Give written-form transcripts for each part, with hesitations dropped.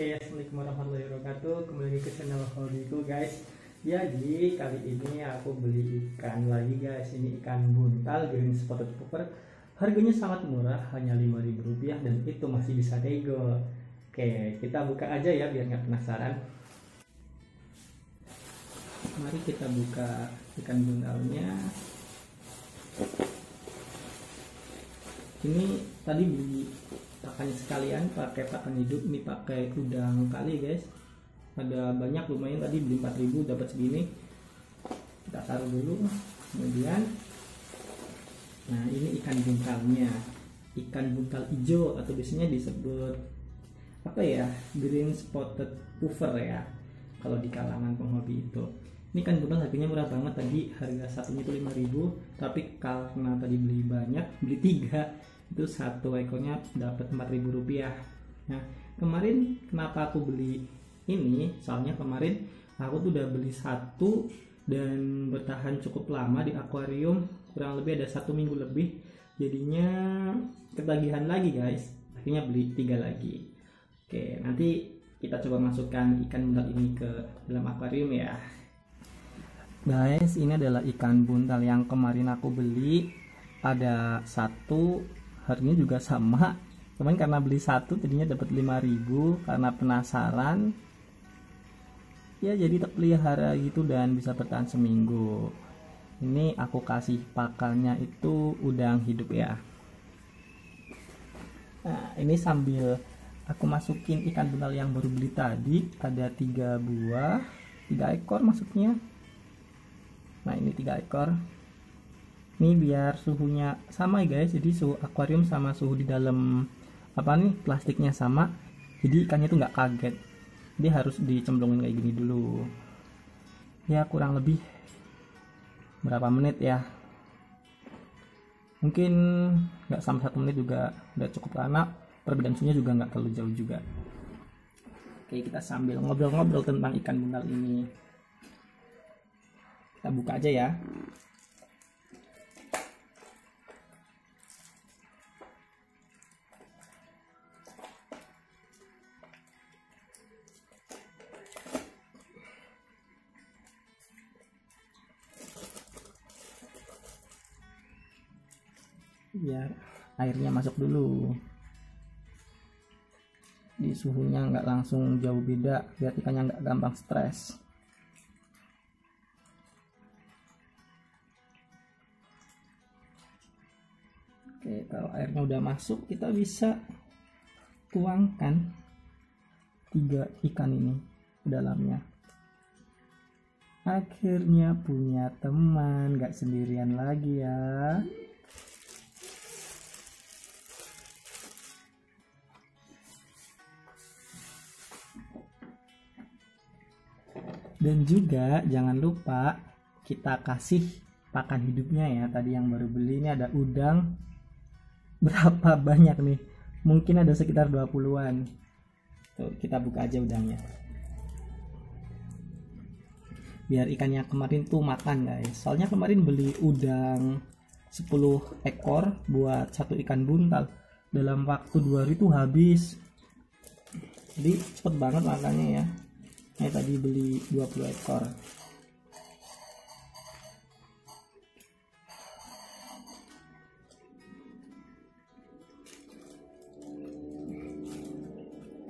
Oke, assalamualaikum warahmatullahi wabarakatuh. Kembali lagi ke channel hobiku guys. Jadi kali ini aku beli ikan lagi guys. Ini ikan buntal green spotted puffer. Harganya sangat murah, hanya Rp5.000 dan itu masih bisa tegel. Oke, kita buka aja ya biar nggak penasaran. Mari kita buka ikan buntalnya. Ini tadi beli pakannya sekalian, pakai pakan hidup. Ini pakai udang kali guys, ada banyak, lumayan. Tadi beli 4.000 dapat segini. Kita taruh dulu. Kemudian nah ini ikan buntalnya, ikan buntal hijau atau biasanya disebut apa ya, green spotted puffer ya kalau di kalangan penghobi itu. Ini kan buntal harganya murah banget, tadi harga satunya itu 5.000, tapi karena tadi beli banyak, beli 3, itu satu ekornya dapat Rp4.000. Nah kemarin kenapa aku beli ini, soalnya kemarin aku tuh udah beli satu dan bertahan cukup lama di akuarium, kurang lebih ada 1 minggu lebih, jadinya ketagihan lagi guys, akhirnya beli 3 lagi. Oke, nanti kita coba masukkan ikan buntal ini ke dalam akuarium ya guys. Ini adalah ikan buntal yang kemarin aku beli, ada satu, harganya juga sama. Cuman karena beli satu tadinya dapat 5.000, karena penasaran ya jadi tak pelihara gitu dan bisa bertahan seminggu. Ini aku kasih pakannya itu udang hidup ya. Nah ini sambil aku masukin ikan buntal yang baru beli tadi, ada 3 buah, 3 ekor maksudnya. Nah ini 3 ekor. Ini biar suhunya sama ya guys, jadi suhu akuarium sama suhu di dalam apa nih plastiknya sama, jadi ikannya tuh nggak kaget. Dia harus dicemplungin kayak gini dulu ya, kurang lebih berapa menit ya, mungkin nggak sampai 1 menit juga udah cukup, karena perbedaan suhunya juga nggak terlalu jauh juga. Oke, kita sambil ngobrol-ngobrol tentang ikan buntal ini, kita buka aja ya. Biar airnya masuk dulu, di suhunya nggak langsung jauh beda, biar ikannya nggak gampang stres. Oke, kalau airnya udah masuk, kita bisa tuangkan 3 ikan ini ke dalamnya. Akhirnya punya teman, nggak sendirian lagi ya. Dan juga jangan lupa kita kasih pakan hidupnya ya. Tadi yang baru beli ini ada udang berapa banyak nih, mungkin ada sekitar 20-an. Tuh, kita buka aja udangnya biar ikannya kemarin tuh makan guys. Soalnya kemarin beli udang 10 ekor buat satu ikan buntal, dalam waktu 2 hari tuh habis, jadi cepet banget makannya ya. Tadi beli 20 ekor.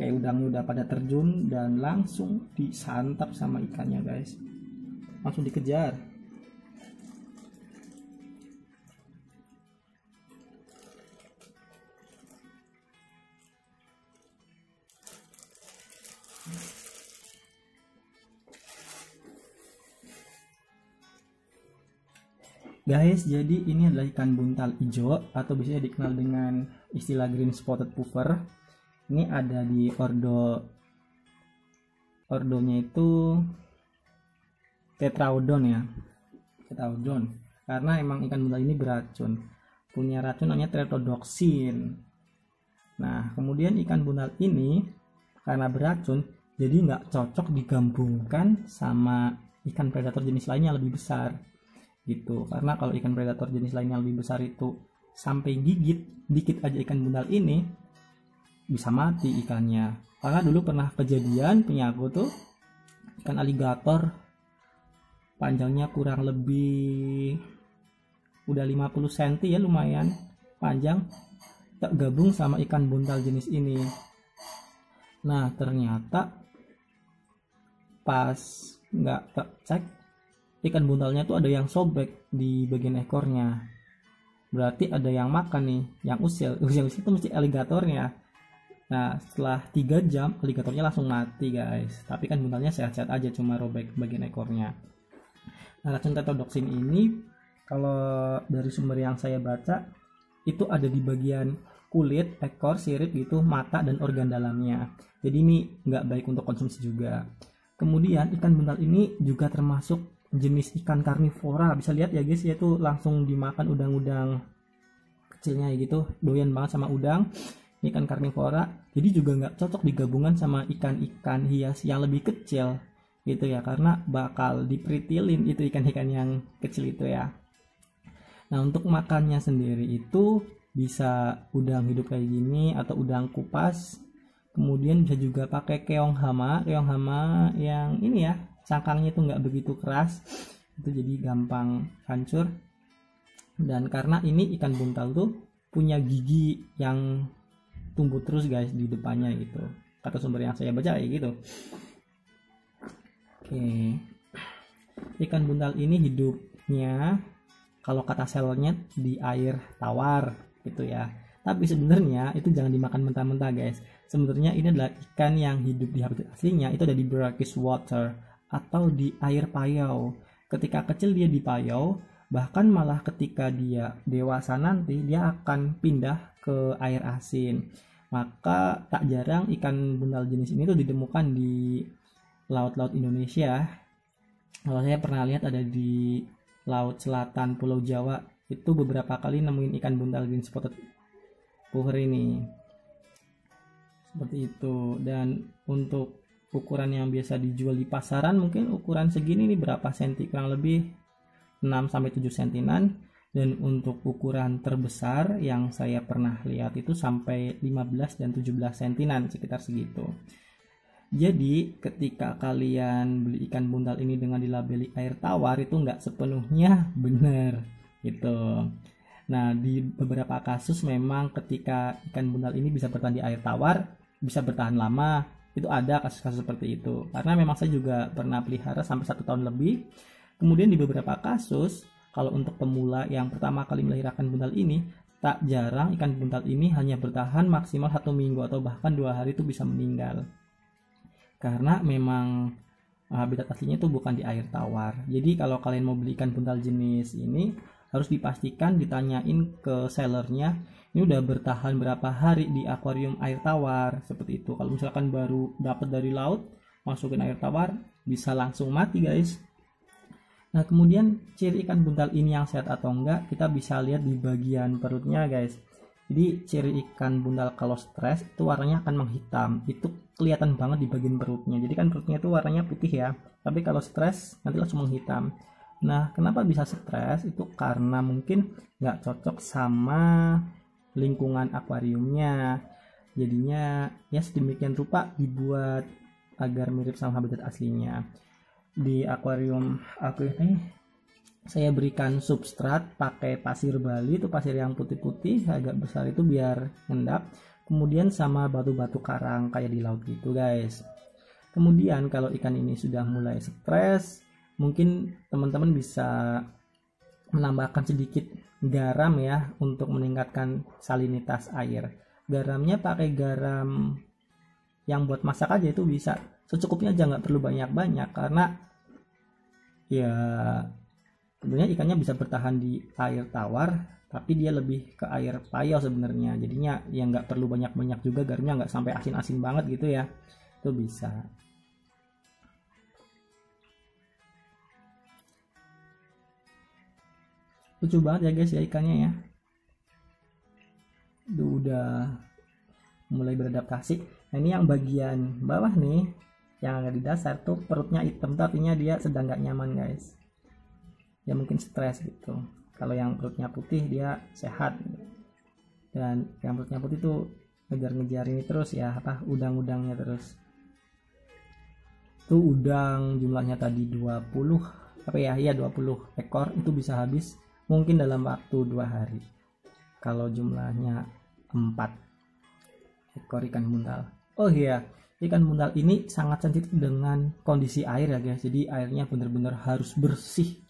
Kayak udangnya udah pada terjun dan langsung disantap sama ikannya guys, langsung dikejar. Guys, jadi ini adalah ikan buntal hijau atau biasanya dikenal dengan istilah green spotted puffer. Ini ada di ordonya itu Tetraodon ya, Tetraodon, karena emang ikan buntal ini beracun, punya racun namanya tetrodotoxin. Nah kemudian ikan buntal ini karena beracun, jadi nggak cocok digabungkan sama ikan predator jenis lainnya lebih besar gitu, karena kalau ikan predator jenis lainnya lebih besar itu sampai gigit dikit aja ikan buntal ini, bisa mati ikannya. Karena dulu pernah kejadian punya aku tuh ikan aligator panjangnya kurang lebih udah 50 cm ya, lumayan panjang, tak gabung sama ikan buntal jenis ini. Nah ternyata pas nggak tak cek, ikan buntalnya tuh ada yang sobek di bagian ekornya. Berarti ada yang makan nih, yang usil itu mesti aligatornya. Nah setelah 3 jam aligatornya langsung mati guys, tapi kan buntalnya sehat-sehat aja, cuma robek bagian ekornya. Nah racun tetodoksin ini kalau dari sumber yang saya baca itu ada di bagian kulit, ekor, sirip gitu, mata dan organ dalamnya. Jadi ini nggak baik untuk konsumsi juga. Kemudian ikan buntal ini juga termasuk jenis ikan karnivora. Bisa lihat ya guys, yaitu langsung dimakan udang-udang kecilnya gitu, doyan banget sama udang. Ini ikan karnivora, jadi juga nggak cocok digabungan sama ikan-ikan hias yang lebih kecil gitu ya, karena bakal diperitilin itu ikan-ikan yang kecil itu ya. Nah untuk makannya sendiri itu bisa udang hidup kayak gini atau udang kupas, kemudian bisa juga pakai keong hama yang ini ya, cangkangnya itu nggak begitu keras, itu jadi gampang hancur. Dan karena ini ikan buntal tuh punya gigi yang tumbuh terus guys di depannya gitu, kata sumber yang saya baca kayak gitu. Oke, ikan buntal ini hidupnya kalau kata sellernya di air tawar gitu ya. Tapi sebenarnya itu jangan dimakan mentah-mentah guys. Sebenarnya ini adalah ikan yang hidup di habitat aslinya itu ada di brackish water atau di air payau. Ketika kecil dia di payau, bahkan malah ketika dia dewasa nanti dia akan pindah ke air asin. Maka tak jarang ikan buntal jenis ini tuh ditemukan di laut-laut Indonesia. Kalau saya pernah lihat ada di laut selatan Pulau Jawa, itu beberapa kali nemuin ikan buntal green spotted puffer ini. Seperti itu. Dan untuk ukuran yang biasa dijual di pasaran mungkin ukuran segini nih, berapa senti, kurang lebih 6-7 sentinan. Dan untuk ukuran terbesar yang saya pernah lihat itu sampai 15 dan 17 sentinan, sekitar segitu. Jadi ketika kalian beli ikan buntal ini dengan dilabeli air tawar itu nggak sepenuhnya benar gitu. Nah di beberapa kasus memang ketika ikan buntal ini bisa bertahan di air tawar, bisa bertahan lama, itu ada kasus-kasus seperti itu. Karena memang saya juga pernah pelihara sampai 1 tahun lebih. Kemudian di beberapa kasus, kalau untuk pemula yang pertama kali melahirkan buntal ini, tak jarang ikan buntal ini hanya bertahan maksimal 1 minggu atau bahkan 2 hari itu bisa meninggal. Karena memang habitat aslinya itu bukan di air tawar. Jadi kalau kalian mau beli ikan buntal jenis ini, harus dipastikan ditanyain ke sellernya, ini udah bertahan berapa hari di akuarium air tawar, seperti itu. Kalau misalkan baru dapat dari laut, masukin air tawar, bisa langsung mati guys. Nah kemudian ciri ikan buntal ini yang sehat atau enggak kita bisa lihat di bagian perutnya guys. Jadi ciri ikan buntal kalau stres itu warnanya akan menghitam, itu kelihatan banget di bagian perutnya. Jadi kan perutnya itu warnanya putih ya, tapi kalau stres nanti langsung menghitam. Nah kenapa bisa stres, itu karena mungkin nggak cocok sama lingkungan akuariumnya, jadinya ya sedemikian rupa dibuat agar mirip sama habitat aslinya. Di akuarium aku ini saya berikan substrat pakai pasir Bali, itu pasir yang putih-putih agak besar itu biar ngendap, kemudian sama batu-batu karang kayak di laut gitu guys. Kemudian kalau ikan ini sudah mulai stres, mungkin teman-teman bisa menambahkan sedikit garam ya untuk meningkatkan salinitas air. Garamnya pakai garam yang buat masak aja itu bisa, secukupnya aja, nggak perlu banyak-banyak, karena ya sebenarnya ikannya bisa bertahan di air tawar tapi dia lebih ke air payau sebenarnya, jadinya ya nggak perlu banyak-banyak juga, garamnya nggak sampai asin-asin banget gitu ya, itu bisa. Lucu banget ya guys ya ikannya ya, itu udah mulai beradaptasi. Nah ini yang bagian bawah nih yang ada di dasar tuh perutnya hitam, artinya dia sedang nggak nyaman guys, ya mungkin stres gitu. Kalau yang perutnya putih dia sehat, dan yang perutnya putih tuh ngejar-ngejar ini terus ya, apa, udang-udangnya terus. Tuh udang jumlahnya tadi 20 apa ya, 20 ekor, itu bisa habis mungkin dalam waktu 2 hari kalau jumlahnya 4 ekor ikan buntal. Oh iya, ikan buntal ini sangat sensitif dengan kondisi air ya guys, jadi airnya benar-benar harus bersih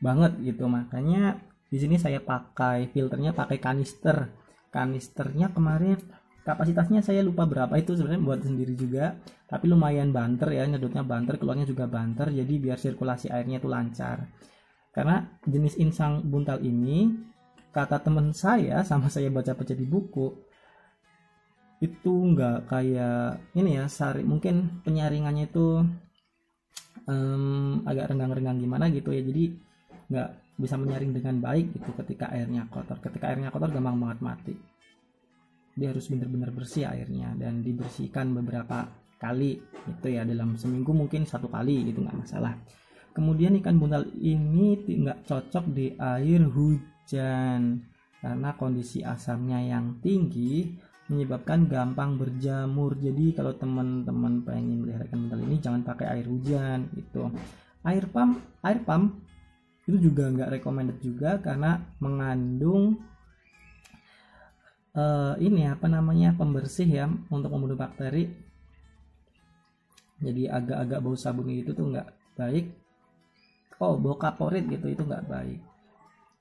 banget gitu. Makanya di sini saya pakai filternya, pakai kanisternya kemarin kapasitasnya saya lupa berapa, itu sebenarnya buat sendiri juga, tapi lumayan banter ya, nyedotnya banter, keluarnya juga banter, jadi biar sirkulasi airnya itu lancar. Karena jenis insang buntal ini, kata teman saya sama saya baca-baca di buku, itu nggak kayak ini ya, sari, mungkin penyaringannya itu agak renggang-renggang gimana gitu ya, jadi nggak bisa menyaring dengan baik gitu ketika airnya kotor. Ketika airnya kotor gampang banget mati. Dia harus benar-benar bersih airnya dan dibersihkan beberapa kali gitu ya, dalam seminggu mungkin 1 kali gitu, nggak masalah. Kemudian ikan buntal ini nggak cocok di air hujan karena kondisi asamnya yang tinggi menyebabkan gampang berjamur. Jadi kalau teman-teman pengen melihara ikan buntal ini jangan pakai air hujan gitu. Air pump itu juga nggak recommended juga karena mengandung ini apa namanya, pembersih ya untuk membunuh bakteri, jadi agak-agak bau sabun gitu tuh nggak baik. Bau kaporit gitu, itu nggak baik.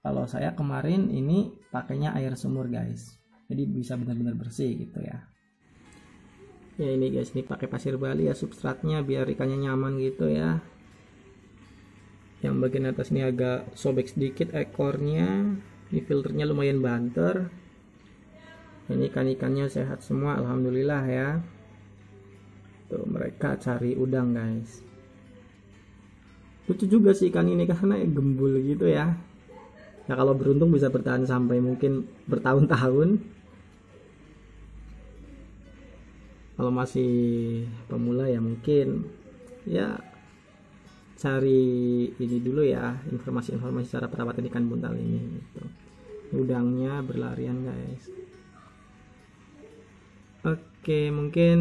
Kalau saya kemarin ini pakainya air sumur guys, jadi bisa benar-benar bersih gitu ya. Ya ini guys, ini pakai pasir Bali ya substratnya biar ikannya nyaman gitu ya. Yang bagian atas ini agak sobek sedikit ekornya, ini filternya lumayan banter. Ini ikan-ikannya sehat semua, alhamdulillah ya. Tuh mereka cari udang guys. Lucu juga sih ikan ini karena gembul gitu ya. Nah kalau beruntung bisa bertahan sampai mungkin bertahun-tahun. Kalau masih pemula ya mungkin ya cari ini dulu ya, informasi-informasi cara perawatan ikan buntal ini gitu. Udangnya berlarian guys. Oke, mungkin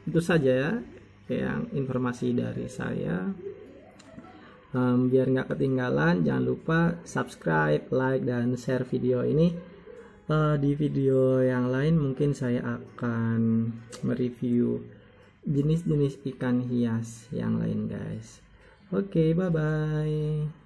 itu saja ya yang informasi dari saya. Biar nggak ketinggalan, jangan lupa subscribe, like, dan share video ini. Di video yang lain mungkin saya akan mereview jenis-jenis ikan hias yang lain guys. Oke, bye bye.